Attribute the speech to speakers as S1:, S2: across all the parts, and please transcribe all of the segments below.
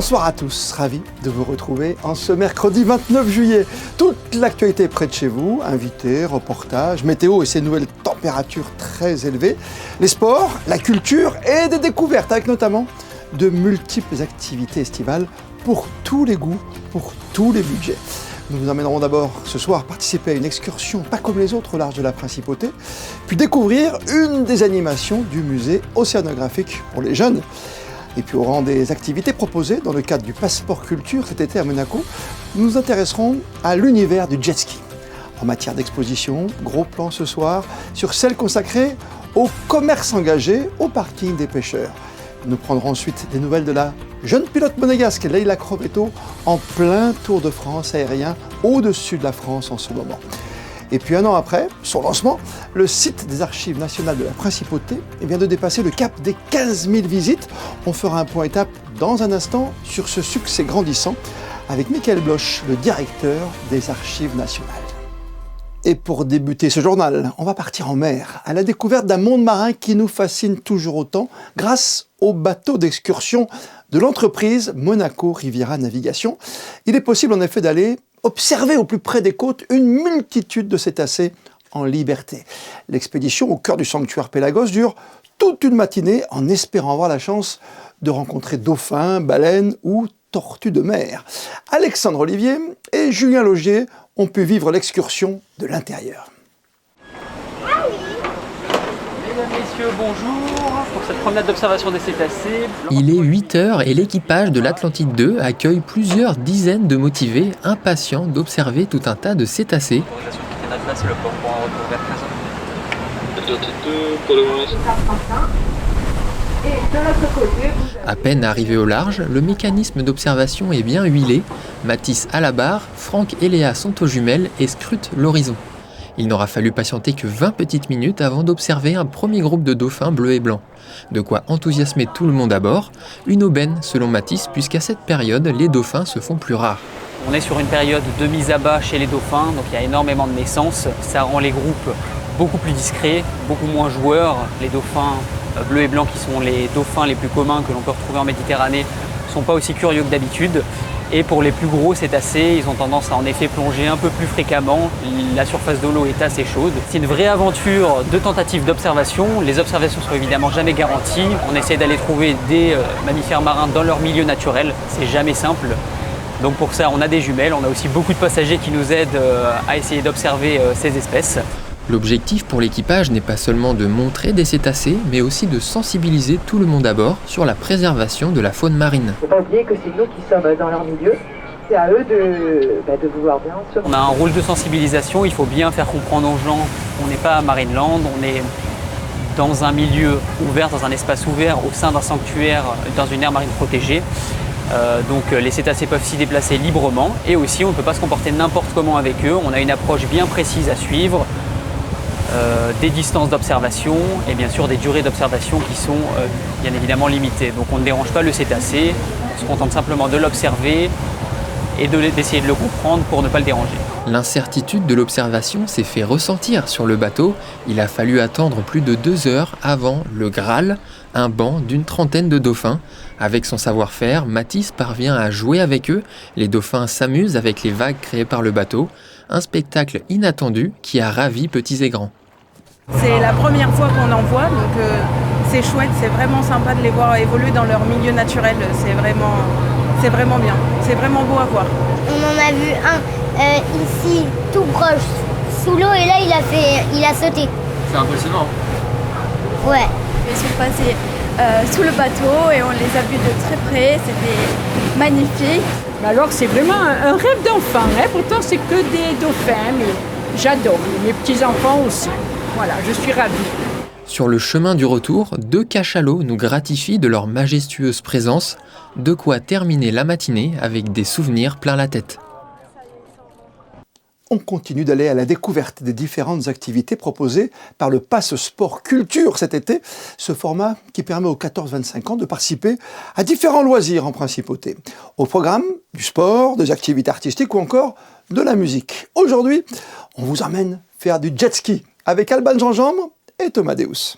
S1: Bonsoir à tous, ravi de vous retrouver en ce mercredi 29 juillet. Toute l'actualité est près de chez vous, invités, reportages, météo et ces nouvelles températures très élevées, les sports, la culture et des découvertes avec notamment de multiples activités estivales pour tous les goûts, pour tous les budgets. Nous vous emmènerons d'abord ce soir participer à une excursion pas comme les autres au large de la Principauté, puis découvrir une des animations du musée océanographique pour les jeunes. Et puis au rang des activités proposées dans le cadre du Passeport Culture cet été à Monaco, nous nous intéresserons à l'univers du jet ski. En matière d'exposition, gros plan ce soir sur celle consacrée au commerce engagé au parking des pêcheurs. Nous prendrons ensuite des nouvelles de la jeune pilote monégasque Leila Crovetto en plein Tour de France aérien au-dessus de la France en ce moment. Et puis un an après, son lancement, le site des Archives nationales de la Principauté vient de dépasser le cap des 15 000 visites. On fera un point étape dans un instant sur ce succès grandissant avec Michael Bloch, le directeur des Archives nationales. Et pour débuter ce journal, on va partir en mer, à la découverte d'un monde marin qui nous fascine toujours autant grâce au bateau d'excursion de l'entreprise Monaco Riviera Navigation. Il est possible en effet d'aller observer au plus près des côtes une multitude de cétacés en liberté. L'expédition au cœur du sanctuaire Pélagos dure toute une matinée en espérant avoir la chance de rencontrer dauphins, baleines ou tortues de mer. Alexandre Olivier et Julien Laugier ont pu vivre l'excursion de l'intérieur.
S2: Mesdames, messieurs, bonjour pour cette promenade d'observation des cétacés.
S3: Il est 8h et l'équipage de l'Atlantide 2 accueille plusieurs dizaines de motivés impatients d'observer tout un tas de cétacés.
S2: C'est le port pour un retour vers 15h.
S4: Atlantide 2 pour le moment.
S3: À peine arrivé au large, le mécanisme d'observation est bien huilé. Mathis à la barre, Franck et Léa sont aux jumelles et scrutent l'horizon. Il n'aura fallu patienter que 20 petites minutes avant d'observer un premier groupe de dauphins bleus et blancs. De quoi enthousiasmer tout le monde à bord. Une aubaine selon Mathis, puisqu'à cette période, les dauphins se font plus rares.
S2: On est sur une période de mise à bas chez les dauphins, donc il y a énormément de naissances. Ça rend les groupes beaucoup plus discrets, beaucoup moins joueurs. Les dauphins bleus et blancs, qui sont les dauphins les plus communs que l'on peut retrouver en Méditerranée, ne sont pas aussi curieux que d'habitude. Et pour les plus gros cétacés, ils ont tendance à en effet plonger un peu plus fréquemment. La surface de l'eau est assez chaude. C'est une vraie aventure de tentative d'observation. Les observations ne sont évidemment jamais garanties. On essaie d'aller trouver des mammifères marins dans leur milieu naturel. C'est jamais simple. Donc pour ça, on a des jumelles. On a aussi beaucoup de passagers qui nous aident à essayer d'observer ces espèces.
S3: L'objectif pour l'équipage n'est pas seulement de montrer des cétacés, mais aussi de sensibiliser tout le monde à bord sur la préservation de la faune marine.
S5: Il ne faut pas oublier que c'est nous qui sommes dans leur milieu. C'est à eux de vouloir bien sûr.
S2: On a un rôle de sensibilisation. Il faut bien faire comprendre aux gens qu'on n'est pas à Marineland. On est dans un milieu ouvert, dans un espace ouvert, au sein d'un sanctuaire, dans une aire marine protégée. Donc les cétacés peuvent s'y déplacer librement. Et aussi, on ne peut pas se comporter n'importe comment avec eux. On a une approche bien précise à suivre. Des distances d'observation et bien sûr des durées d'observation qui sont bien évidemment limitées. Donc on ne dérange pas le cétacé, on se contente simplement de l'observer et d'essayer de le comprendre pour ne pas le déranger.
S3: L'incertitude de l'observation s'est fait ressentir sur le bateau. Il a fallu attendre plus de 2 heures avant le Graal, un banc d'une trentaine de dauphins. Avec son savoir-faire, Mathis parvient à jouer avec eux. Les dauphins s'amusent avec les vagues créées par le bateau. Un spectacle inattendu qui a ravi petits et grands.
S6: C'est la première fois qu'on en voit, donc c'est chouette, c'est vraiment sympa de les voir évoluer dans leur milieu naturel. C'est vraiment bien, c'est vraiment beau à voir.
S7: On en a vu un ici, tout proche, sous l'eau, et là il a sauté.
S3: C'est impressionnant.
S7: Ouais.
S8: Ils sont passés sous le bateau et on les a vus de très près, c'était magnifique.
S9: Alors c'est vraiment un rêve d'enfant, hein. Pourtant c'est que des dauphins, mais j'adore, mes petits-enfants aussi. Voilà, je suis ravie.
S3: Sur le chemin du retour, 2 cachalots nous gratifient de leur majestueuse présence, de quoi terminer la matinée avec des souvenirs plein la tête.
S1: On continue d'aller à la découverte des différentes activités proposées par le Passeport Culture cet été, ce format qui permet aux 14-25 ans de participer à différents loisirs en Principauté. Au programme, du sport, des activités artistiques ou encore de la musique. Aujourd'hui, on vous emmène faire du jet ski avec Alban Jean-Jambe et Thomas Deus.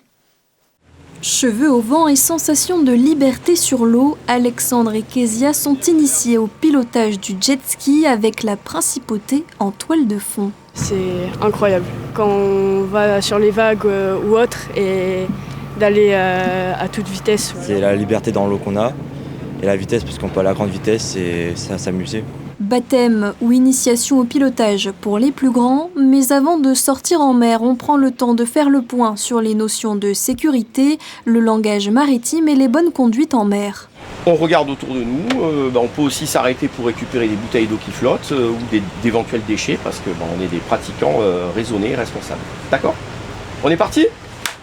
S4: Cheveux au vent et sensation de liberté sur l'eau, Alexandre et Kezia sont initiés au pilotage du jet ski avec la principauté en toile de fond.
S10: C'est incroyable quand on va sur les vagues ou autres et d'aller à toute vitesse.
S11: C'est la liberté dans l'eau qu'on a et la vitesse parce qu'on peut aller à grande vitesse et ça s'amuser.
S4: Baptême ou initiation au pilotage pour les plus grands, mais avant de sortir en mer, on prend le temps de faire le point sur les notions de sécurité, le langage maritime et les bonnes conduites en mer.
S12: On regarde autour de nous, on peut aussi s'arrêter pour récupérer des bouteilles d'eau qui flottent ou d'éventuels déchets parce que on est des pratiquants raisonnés et responsables. D'accord ? On est parti ?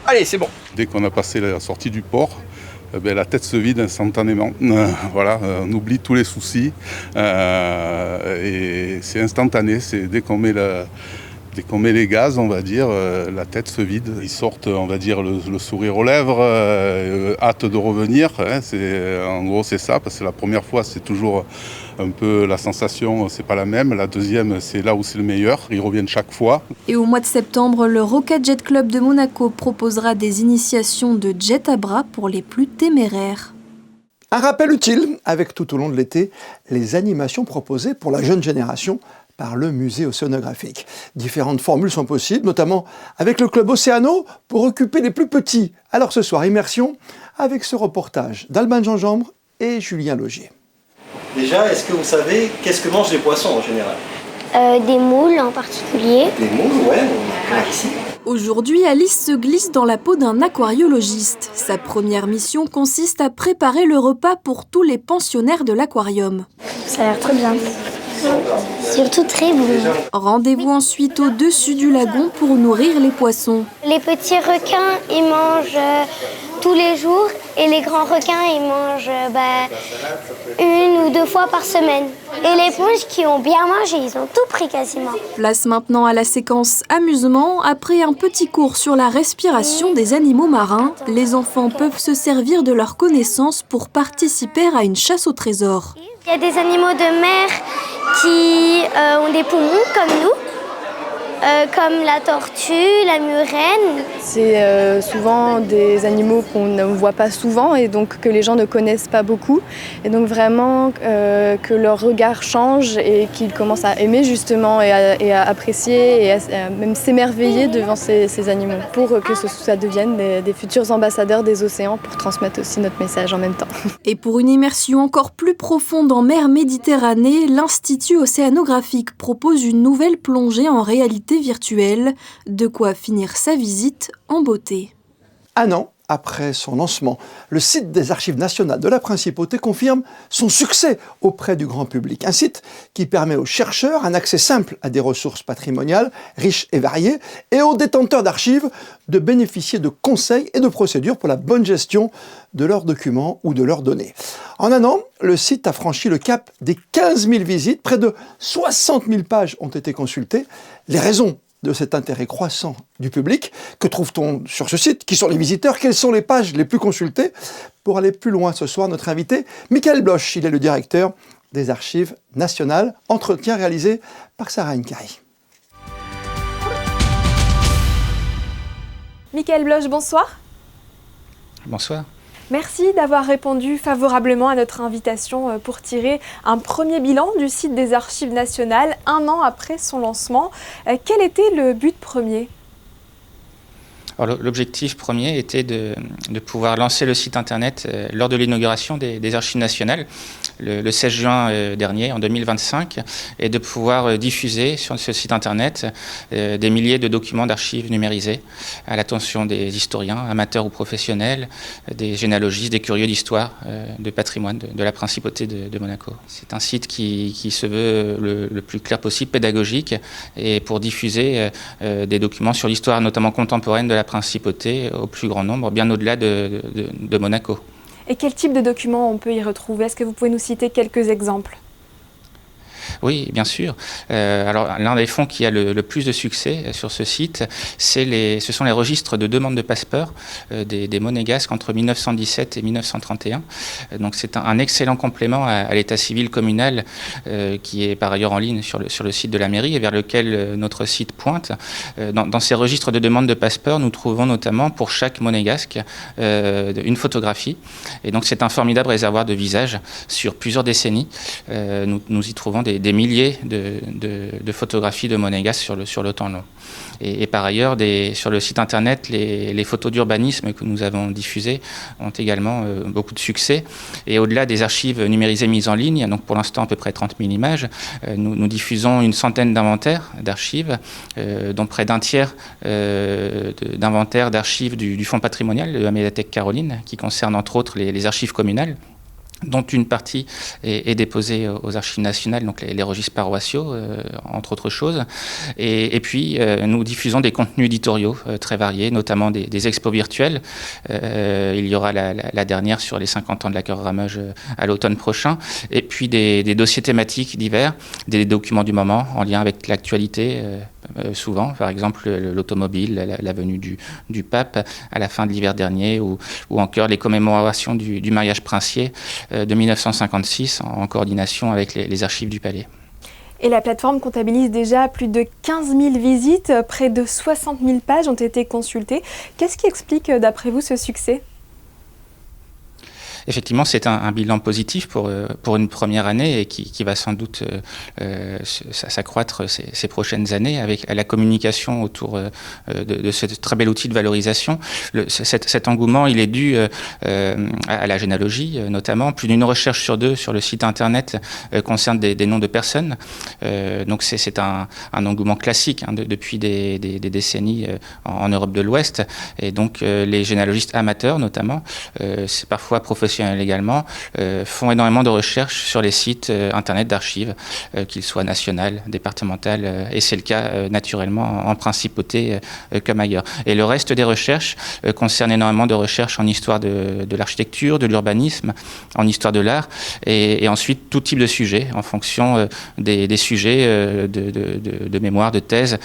S12: Allez, c'est bon.
S13: Dès qu'on a passé la sortie du port, la tête se vide instantanément. Voilà, on oublie tous les soucis et c'est instantané. C'est dès qu'on met les gaz, on va dire, la tête se vide. Ils sortent, on va dire, le sourire aux lèvres, hâte de revenir. En gros, c'est ça, parce que la première fois, c'est toujours un peu la sensation, c'est pas la même. La deuxième, c'est là où c'est le meilleur. Ils reviennent chaque fois.
S4: Et au mois de septembre, le Roca Jet Club de Monaco proposera des initiations de jet à bras pour les plus téméraires.
S1: Un rappel utile, avec tout au long de l'été, les animations proposées pour la jeune génération par le musée océanographique. Différentes formules sont possibles, notamment avec le club Océano pour occuper les plus petits. Alors ce soir, immersion avec ce reportage d'Alban Gingembre et Julien Logier.
S14: Déjà, est-ce que vous savez qu'est-ce que mangent les poissons en général ?
S7: Des moules en particulier.
S14: Des moules, ouais, on a ici.
S4: Aujourd'hui, Alice se glisse dans la peau d'un aquariologiste. Sa première mission consiste à préparer le repas pour tous les pensionnaires de l'aquarium.
S7: Ça a l'air très bien. Surtout très bon.
S4: Rendez-vous ensuite au-dessus du lagon pour nourrir les poissons.
S7: Les petits requins, ils mangent tous les jours et les grands requins, ils mangent 1 ou 2 fois par semaine. Et les éponges qui ont bien mangé, ils ont tout pris quasiment.
S4: Place maintenant à la séquence amusement. Après un petit cours sur la respiration des animaux marins, les enfants peuvent se servir de leurs connaissances pour participer à une chasse au trésor.
S7: Il y a des animaux de mer qui ont des poumons comme nous, comme la tortue, la murène.
S10: C'est souvent des animaux qu'on ne voit pas souvent et donc que les gens ne connaissent pas beaucoup. Et donc vraiment que leur regard change et qu'ils commencent à aimer justement et à apprécier et à même s'émerveiller devant ces animaux pour que ça devienne des futurs ambassadeurs des océans pour transmettre aussi notre message en même temps.
S4: Et pour une immersion encore plus profonde en mer Méditerranée, l'Institut océanographique propose une nouvelle plongée en réalité virtuelle, de quoi finir sa visite en beauté.
S1: Un an après son lancement, le site des Archives nationales de la Principauté confirme son succès auprès du grand public. Un site qui permet aux chercheurs un accès simple à des ressources patrimoniales riches et variées et aux détenteurs d'archives de bénéficier de conseils et de procédures pour la bonne gestion de leurs documents ou de leurs données. En un an, le site a franchi le cap des 15 000 visites, près de 60 000 pages ont été consultées. Les raisons de cet intérêt croissant du public, que trouve-t-on sur ce site? Qui sont les visiteurs? Quelles sont les pages les plus consultées? Pour aller plus loin ce soir, notre invité, Michael Bloch, il est le directeur des Archives nationales. Entretien réalisé par Sarah Nkari.
S15: Michael Bloch, bonsoir.
S16: Bonsoir.
S15: Merci d'avoir répondu favorablement à notre invitation pour tirer un premier bilan du site des Archives nationales, un an après son lancement. Quel était le but premier ?
S16: Alors, l'objectif premier était de pouvoir lancer le site internet lors de l'inauguration des Archives nationales, le 16 juin dernier, en 2025, et de pouvoir diffuser sur ce site internet des milliers de documents d'archives numérisés à l'attention des historiens, amateurs ou professionnels, des généalogistes, des curieux d'histoire, de patrimoine de la Principauté de Monaco. C'est un site qui se veut le plus clair possible, pédagogique, et pour diffuser des documents sur l'histoire, notamment contemporaine de la Principauté, au plus grand nombre, bien au-delà de Monaco.
S15: Et quel type de documents on peut y retrouver? Est-ce que vous pouvez nous citer quelques exemples?
S16: Oui, bien sûr. Alors, l'un des fonds qui a le plus de succès sur ce site, ce sont les registres de demande de passeport des monégasques entre 1917 et 1931. Donc, c'est un excellent complément à l'état civil communal qui est par ailleurs en ligne sur le site de la mairie et vers lequel notre site pointe. Dans ces registres de demande de passeport, nous trouvons notamment pour chaque monégasque une photographie. Et donc, c'est un formidable réservoir de visages sur plusieurs décennies. Nous y trouvons des milliers de photographies de monégasques sur le temps long. Et par ailleurs, sur le site internet, les photos d'urbanisme que nous avons diffusées ont également beaucoup de succès. Et au-delà des archives numérisées mises en ligne, donc pour l'instant à peu près 30 000 images, nous diffusons une centaine d'inventaires d'archives, dont près d'un tiers d'inventaires d'archives du Fonds patrimonial de la Médiathèque Caroline, qui concerne entre autres les archives communales, dont une partie est déposée aux archives nationales, donc les registres paroissiaux, entre autres choses. Et puis, nous diffusons des contenus éditoriaux très variés, notamment des expos virtuelles. Il y aura la dernière sur les 50 ans de l'accord Ramage à l'automne prochain. Et puis, des dossiers thématiques divers, des documents du moment en lien avec l'actualité, souvent, par exemple l'automobile, la venue du pape à la fin de l'hiver dernier, ou encore les commémorations du mariage princier de 1956 en coordination avec les archives du Palais.
S15: Et la plateforme comptabilise déjà plus de 15 000 visites, près de 60 000 pages ont été consultées. Qu'est-ce qui explique d'après vous ce succès ?
S16: Effectivement, c'est un bilan positif pour une première année et qui va sans doute s'accroître ces prochaines années avec la communication autour de ce très bel outil de valorisation. Cet engouement, il est dû à la généalogie, notamment. Plus d'une recherche sur deux sur le site internet concerne des noms de personnes. Donc c'est un engouement classique depuis des décennies en Europe de l'Ouest. Et donc les généalogistes amateurs, notamment, c'est parfois professionnels également, font énormément de recherches sur les sites internet d'archives, qu'ils soient nationales, départementales, et c'est le cas naturellement en principauté comme ailleurs. Et le reste des recherches concerne énormément de recherches en histoire de l'architecture, de l'urbanisme, en histoire de l'art, et ensuite tout type de sujets en fonction des sujets de mémoire, de thèse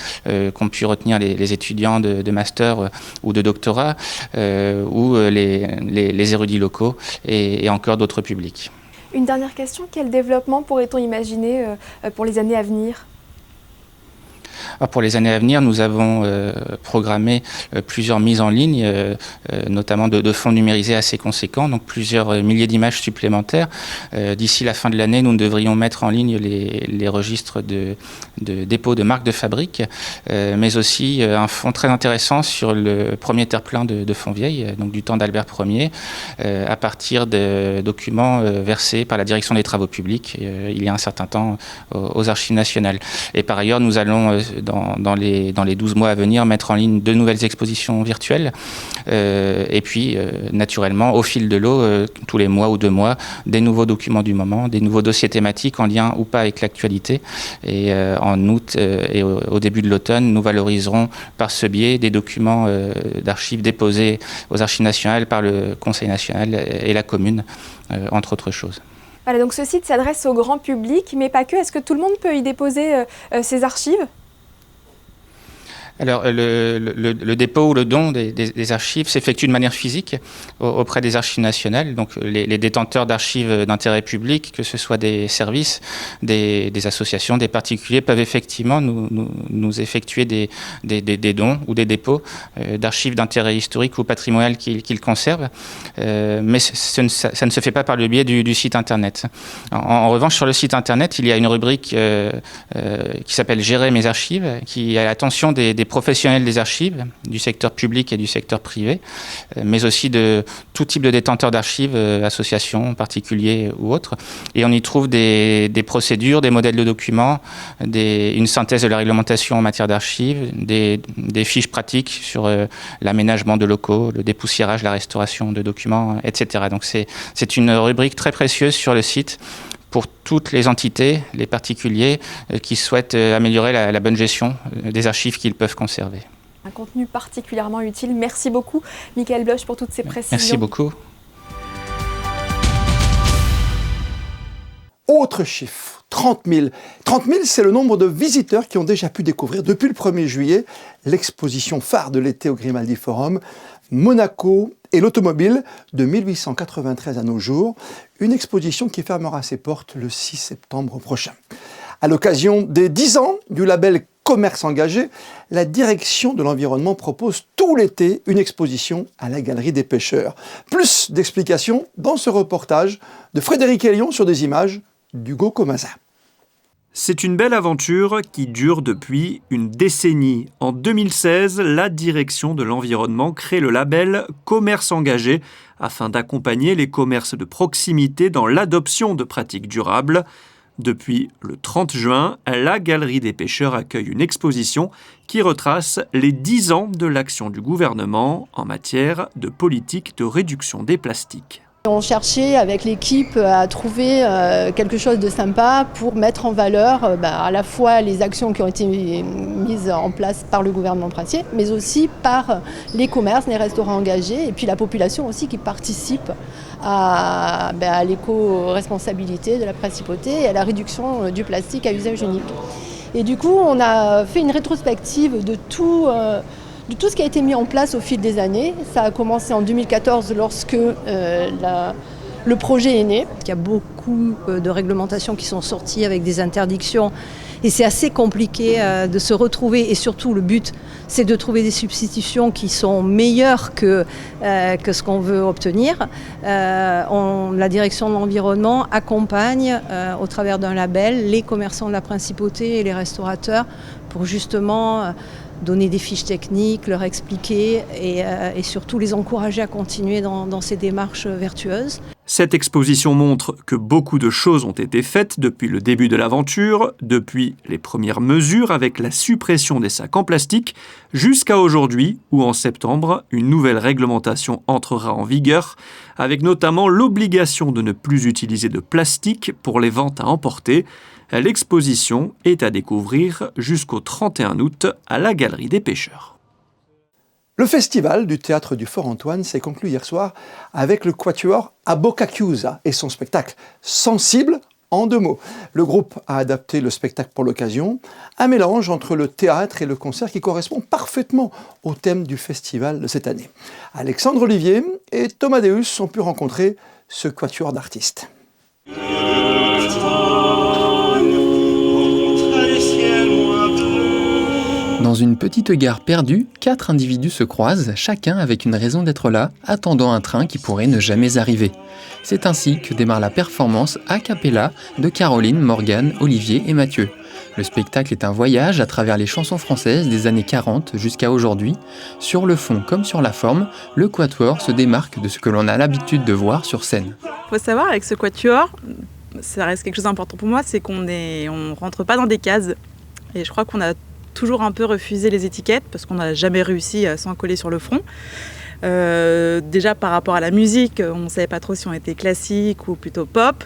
S16: qu'ont pu retenir les étudiants de master ou de doctorat, ou les érudits locaux, et encore d'autres publics.
S15: Une dernière question, quel développement pourrait-on imaginer pour les années à venir ?
S16: Alors pour les années à venir, nous avons programmé plusieurs mises en ligne, notamment de fonds numérisés assez conséquents, donc plusieurs milliers d'images supplémentaires. D'ici la fin de l'année, nous devrions mettre en ligne les registres de dépôt de marques de fabrique, mais aussi un fonds très intéressant sur le premier terre-plein de Fontvieille, donc du temps d'Albert Ier, à partir de documents versés par la direction des travaux publics il y a un certain temps aux archives nationales. Et par ailleurs, nous allons dans les 12 mois à venir mettre en ligne de nouvelles expositions virtuelles et puis naturellement au fil de l'eau tous les mois ou 2 mois des nouveaux documents du moment, des nouveaux dossiers thématiques en lien ou pas avec l'actualité, et en août et au début de l'automne nous valoriserons par ce biais des documents d'archives déposés aux archives nationales par le Conseil national et la commune entre autres choses.
S15: Voilà, donc ce site s'adresse au grand public, mais pas que. Est-ce que tout le monde peut y déposer ses archives ?
S16: Alors, le dépôt ou le don des archives s'effectue de manière physique auprès des archives nationales. Donc, les détenteurs d'archives d'intérêt public, que ce soit des services, des associations, des particuliers, peuvent effectivement nous effectuer des dons ou des dépôts d'archives d'intérêt historique ou patrimonial qu'ils conservent. Mais ça ne se fait pas par le biais du site Internet. En revanche, sur le site Internet, il y a une rubrique qui s'appelle « Gérer mes archives », qui a l'attention des professionnels des archives, du secteur public et du secteur privé, mais aussi de tout type de détenteurs d'archives, associations, particuliers ou autres. Et on y trouve des procédures, des modèles de documents, une synthèse de la réglementation en matière d'archives, des fiches pratiques sur l'aménagement de locaux, le dépoussiérage, la restauration de documents, etc. Donc c'est une rubrique très précieuse sur le site pour toutes les entités, les particuliers qui souhaitent améliorer la bonne gestion des archives qu'ils peuvent conserver.
S15: Un contenu particulièrement utile. Merci beaucoup, Michael Bloch, pour toutes ces précisions.
S16: Merci beaucoup.
S1: Autre chiffre, 30 000. 30 000, c'est le nombre de visiteurs qui ont déjà pu découvrir depuis le 1er juillet l'exposition phare de l'été au Grimaldi Forum, Monaco et l'automobile de 1893 à nos jours, une exposition qui fermera ses portes le 6 septembre prochain. À l'occasion des 10 ans du label Commerce engagé, la direction de l'environnement propose tout l'été une exposition à la Galerie des Pêcheurs. Plus d'explications dans ce reportage de Frédéric Elion sur des images d'Hugo Comazin.
S17: C'est une belle aventure qui dure depuis une décennie. En 2016, la direction de l'environnement crée le label Commerce engagé afin d'accompagner les commerces de proximité dans l'adoption de pratiques durables. Depuis le 30 juin, la Galerie des Pêcheurs accueille une exposition qui retrace les 10 ans de l'action du gouvernement en matière de politique de réduction des plastiques.
S18: On cherchait avec l'équipe à trouver quelque chose de sympa pour mettre en valeur à la fois les actions qui ont été mises en place par le gouvernement princier, mais aussi par les commerces, les restaurants engagés et puis la population aussi qui participe à l'éco-responsabilité de la principauté et à la réduction du plastique à usage unique. Et du coup, on a fait une rétrospective de tout ce qui a été mis en place au fil des années. Ça a commencé en 2014 lorsque le projet est né.
S19: Il y a beaucoup de réglementations qui sont sorties avec des interdictions et c'est assez compliqué de se retrouver et surtout le but c'est de trouver des substitutions qui sont meilleures que ce qu'on veut obtenir. La direction de l'environnement accompagne au travers d'un label les commerçants de la principauté et les restaurateurs pour justement donner des fiches techniques, leur expliquer et surtout les encourager à continuer dans ces démarches vertueuses.
S17: Cette exposition montre que beaucoup de choses ont été faites depuis le début de l'aventure, depuis les premières mesures avec la suppression des sacs en plastique, jusqu'à aujourd'hui où en septembre, une nouvelle réglementation entrera en vigueur, avec notamment l'obligation de ne plus utiliser de plastique pour les ventes à emporter. L'exposition est à découvrir jusqu'au 31 août à la Galerie des Pêcheurs.
S1: Le festival du Théâtre du Fort-Antoine s'est conclu hier soir avec le quatuor A Boca Chiusa et son spectacle Sensible en 2 mots. Le groupe a adapté le spectacle pour l'occasion, un mélange entre le théâtre et le concert qui correspond parfaitement au thème du festival de cette année. Alexandre Olivier et Thomas Deus ont pu rencontrer ce quatuor d'artistes.
S3: Dans une petite gare perdue, 4 individus se croisent, chacun avec une raison d'être là, attendant un train qui pourrait ne jamais arriver. C'est ainsi que démarre la performance a cappella de Caroline, Morgane, Olivier et Mathieu. Le spectacle est un voyage à travers les chansons françaises des années 40 jusqu'à aujourd'hui. Sur le fond comme sur la forme, le quatuor se démarque de ce que l'on a l'habitude de voir sur scène.
S20: Il faut savoir, avec ce quatuor, ça reste quelque chose d'important pour moi, c'est qu'on ne rentre pas dans des cases. Et je crois qu'on a toujours un peu refusé les étiquettes parce qu'on n'a jamais réussi à s'en coller sur le front. Déjà par rapport à la musique, on ne savait pas trop si on était classique ou plutôt pop.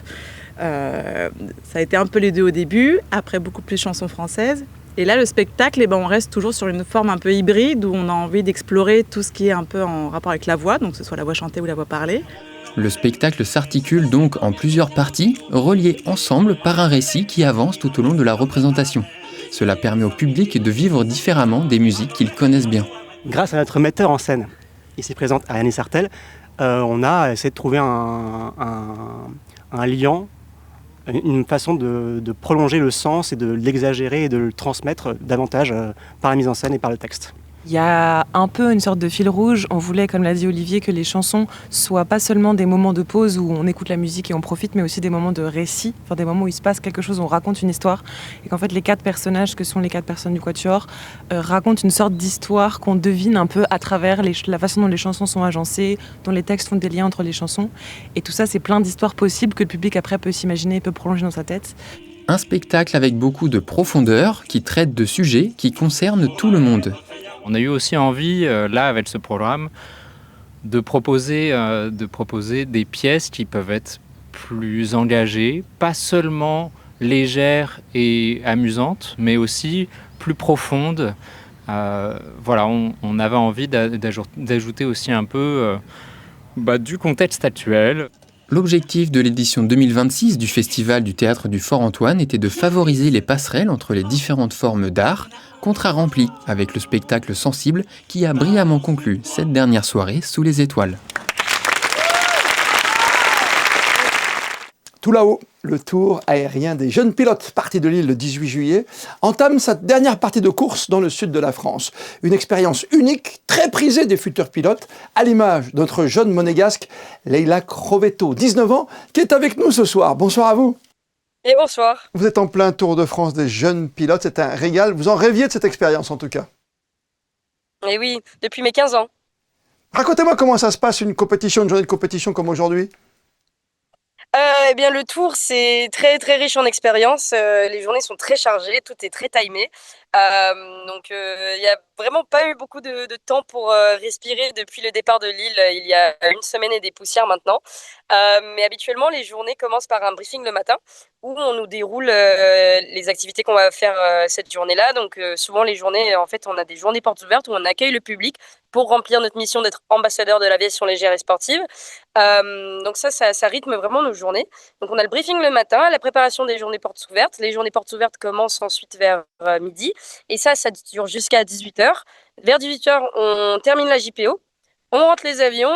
S20: Ça a été un peu les deux au début, après beaucoup plus chansons françaises. Et là, le spectacle, on reste toujours sur une forme un peu hybride où on a envie d'explorer tout ce qui est un peu en rapport avec la voix, donc que ce soit la voix chantée ou la voix parlée.
S3: Le spectacle s'articule donc en plusieurs parties, reliées ensemble par un récit qui avance tout au long de la représentation. Cela permet au public de vivre différemment des musiques qu'ils connaissent bien.
S21: Grâce à notre metteur en scène, ici présente Ariane Sartel, on a essayé de trouver un lien, une façon de prolonger le sens et de l'exagérer et de le transmettre davantage par la mise en scène et par le texte.
S22: Il y a un peu une sorte de fil rouge. On voulait, comme l'a dit Olivier, que les chansons soient pas seulement des moments de pause où on écoute la musique et on profite, mais aussi des moments de récit, enfin des moments où il se passe quelque chose, où on raconte une histoire. Et qu'en fait, les 4 personnages, que sont les 4 personnes du quatuor, racontent une sorte d'histoire qu'on devine un peu à travers la façon dont les chansons sont agencées, dont les textes font des liens entre les chansons. Et tout ça, c'est plein d'histoires possibles que le public après peut s'imaginer et peut prolonger dans sa tête.
S3: Un spectacle avec beaucoup de profondeur qui traite de sujets qui concernent tout le monde.
S23: On a eu aussi envie, là, avec ce programme, de proposer des pièces qui peuvent être plus engagées, pas seulement légères et amusantes, mais aussi plus profondes. On avait envie d'ajouter aussi un peu du contexte actuel.
S3: L'objectif de l'édition 2026 du Festival du Théâtre du Fort-Antoine était de favoriser les passerelles entre les différentes formes d'art, contrat rempli avec le spectacle sensible qui a brillamment conclu cette dernière soirée sous les étoiles.
S1: Tout là-haut, le tour aérien des jeunes pilotes, parti de Lille le 18 juillet, entame sa dernière partie de course dans le sud de la France. Une expérience unique, très prisée des futurs pilotes, à l'image de notre jeune monégasque Leila Crovetto, 19 ans, qui est avec nous ce soir. Bonsoir à vous.
S2: Et bonsoir.
S1: Vous êtes en plein Tour de France des jeunes pilotes, c'est un régal. Vous en rêviez de cette expérience en tout cas.
S2: Et oui, depuis mes 15 ans.
S1: Racontez-moi comment ça se passe une journée de compétition comme aujourd'hui.
S2: Eh bien, le tour, c'est très très riche en expérience. Les journées sont très chargées, tout est très timé. Donc, il n'y a vraiment pas eu beaucoup de temps pour respirer depuis le départ de Lille. Il y a une semaine et des poussières maintenant. Mais habituellement, les journées commencent par un briefing le matin où on nous déroule les activités qu'on va faire cette journée-là. Donc, souvent, les journées, en fait, on a des journées portes ouvertes où on accueille le public pour remplir notre mission d'être ambassadeur de l'aviation légère et sportive. Donc ça rythme vraiment nos journées. Donc on a le briefing le matin, la préparation des journées portes ouvertes. Les journées portes ouvertes commencent ensuite vers midi. Et ça dure jusqu'à 18h. Vers 18h, on termine la JPO. On rentre les avions.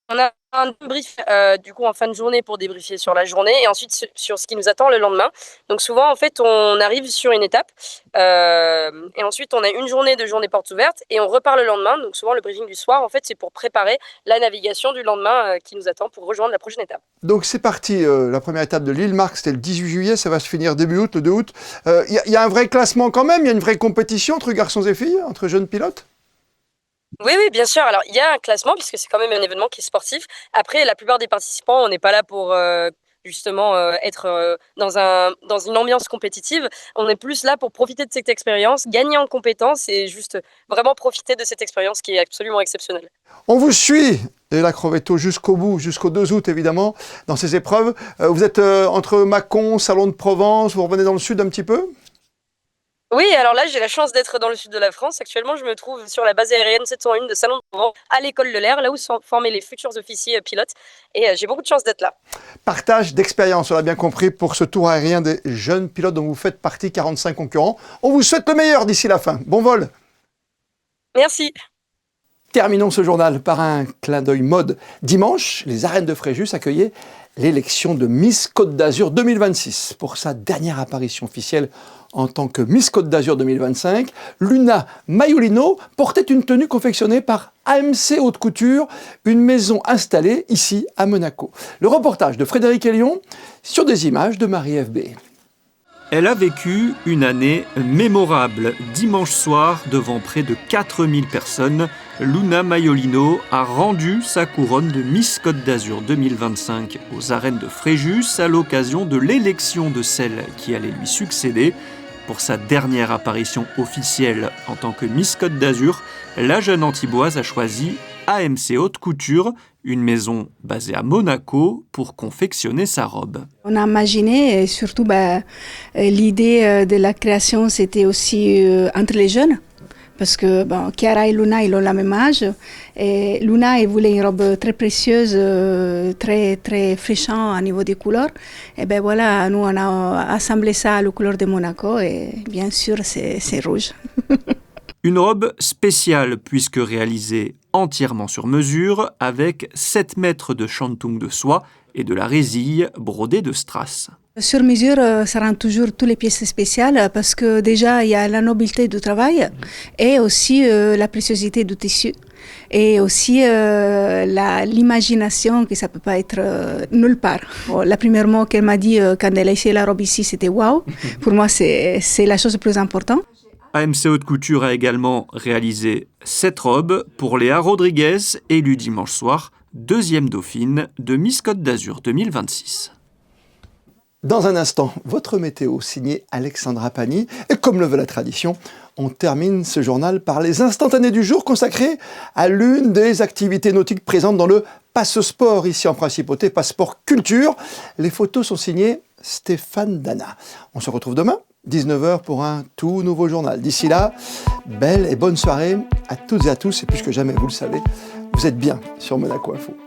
S2: On a un brief du coup en fin de journée pour débriefer sur la journée et ensuite sur ce qui nous attend le lendemain. Donc souvent en fait on arrive sur une étape et ensuite on a une journée de journée portes ouvertes et on repart le lendemain. Donc souvent le briefing du soir en fait c'est pour préparer la navigation du lendemain qui nous attend pour rejoindre la prochaine étape.
S1: Donc c'est parti, la première étape de Lille, Marc, c'était le 18 juillet, ça va se finir début août, le 2 août. Il y a un vrai classement quand même, il y a une vraie compétition entre garçons et filles, entre jeunes pilotes?
S2: Oui, bien sûr. Alors, il y a un classement puisque c'est quand même un événement qui est sportif. Après, la plupart des participants, on n'est pas là pour justement être dans une ambiance compétitive. On est plus là pour profiter de cette expérience, gagner en compétences et juste vraiment profiter de cette expérience qui est absolument exceptionnelle.
S1: On vous suit, Leila Crovetto, jusqu'au bout, jusqu'au 2 août évidemment, dans ces épreuves. Vous êtes entre Mâcon, Salon de Provence, vous revenez dans le sud un petit peu?
S2: Oui, alors là, j'ai la chance d'être dans le sud de la France. Actuellement, je me trouve sur la base aérienne 701 de Salon de Provence, à l'école de l'air, là où sont formés les futurs officiers pilotes. Et j'ai beaucoup de chance d'être là.
S1: Partage d'expérience, on l'a bien compris, pour ce tour aérien des jeunes pilotes dont vous faites partie, 45 concurrents. On vous souhaite le meilleur d'ici la fin. Bon vol.
S2: Merci.
S1: Terminons ce journal par un clin d'œil mode. Dimanche, les arènes de Fréjus accueillaient l'élection de Miss Côte d'Azur 2026. Pour sa dernière apparition officielle en tant que Miss Côte d'Azur 2025, Luna Maiolino portait une tenue confectionnée par AMC Haute Couture, une maison installée ici à Monaco. Le reportage de Frédéric Elion sur des images de Marie-FB.
S17: Elle a vécu une année mémorable. Dimanche soir, devant près de 4000 personnes, Luna Maiolino a rendu sa couronne de Miss Côte d'Azur 2025 aux arènes de Fréjus à l'occasion de l'élection de celle qui allait lui succéder. Pour sa dernière apparition officielle en tant que Miss Côte d'Azur, la jeune Antiboise a choisi AMC Haute Couture, une maison basée à Monaco, pour confectionner sa robe.
S5: On a imaginé, et surtout l'idée de la création, c'était aussi entre les jeunes. Parce que Chiara et Luna, ils ont le même âge. Et Luna, elle voulait une robe très précieuse, très, très fraîchante au niveau des couleurs. Et voilà, nous, on a assemblé ça à la couleur de Monaco. Et bien sûr, c'est rouge.
S17: Une robe spéciale puisque réalisée entièrement sur mesure avec 7 mètres de shantung de soie et de la résille brodée de strass.
S5: Sur mesure, ça rend toujours toutes les pièces spéciales parce que déjà, il y a la nobilité du travail et aussi la préciosité du tissu. Et aussi l'imagination que ça ne peut pas être nulle part. Bon, la première mot qu'elle m'a dit quand elle a essayé la robe ici, c'était « waouh ». Pour moi, c'est la chose la plus importante.
S17: AMC Haute Couture a également réalisé cette robe pour Léa Rodriguez, élue dimanche soir, 2e dauphine de Miss Côte d'Azur 2026.
S1: Dans un instant, votre météo signée Alexandra Pagny. Et comme le veut la tradition, on termine ce journal par les instantanés du jour consacrés à l'une des activités nautiques présentes dans le Passeport, ici en Principauté, Passeport Culture. Les photos sont signées Stéphane Dana. On se retrouve demain, 19h, pour un tout nouveau journal. D'ici là, belle et bonne soirée à toutes et à tous. Et plus que jamais, vous le savez, vous êtes bien sur Monaco Info.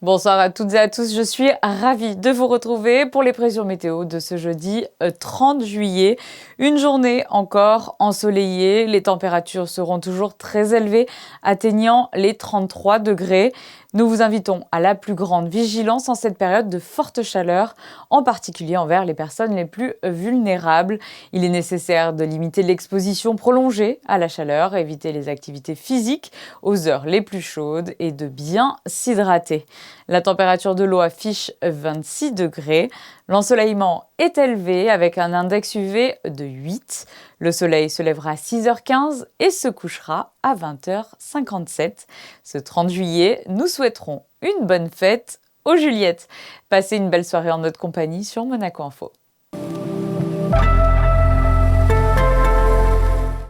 S6: Bonsoir à toutes et à tous, je suis ravie de vous retrouver pour les prévisions météo de ce jeudi 30 juillet. Une journée encore ensoleillée, les températures seront toujours très élevées, atteignant les 33 degrés. Nous vous invitons à la plus grande vigilance en cette période de forte chaleur, en particulier envers les personnes les plus vulnérables. Il est nécessaire de limiter l'exposition prolongée à la chaleur, éviter les activités physiques aux heures les plus chaudes et de bien s'hydrater. La température de l'eau affiche 26 degrés. L'ensoleillement est élevé avec un index UV de 8. Le soleil se lèvera à 6h15 et se couchera à 20h57. Ce 30 juillet, nous souhaiterons une bonne fête aux Juliettes. Passez une belle soirée en notre compagnie sur Monaco Info.